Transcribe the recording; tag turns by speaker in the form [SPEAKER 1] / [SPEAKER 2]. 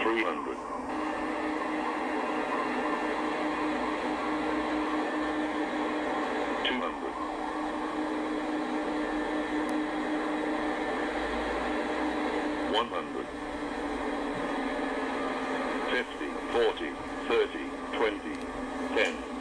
[SPEAKER 1] 300. 200. 100. 50, 40, 30, 20, 10.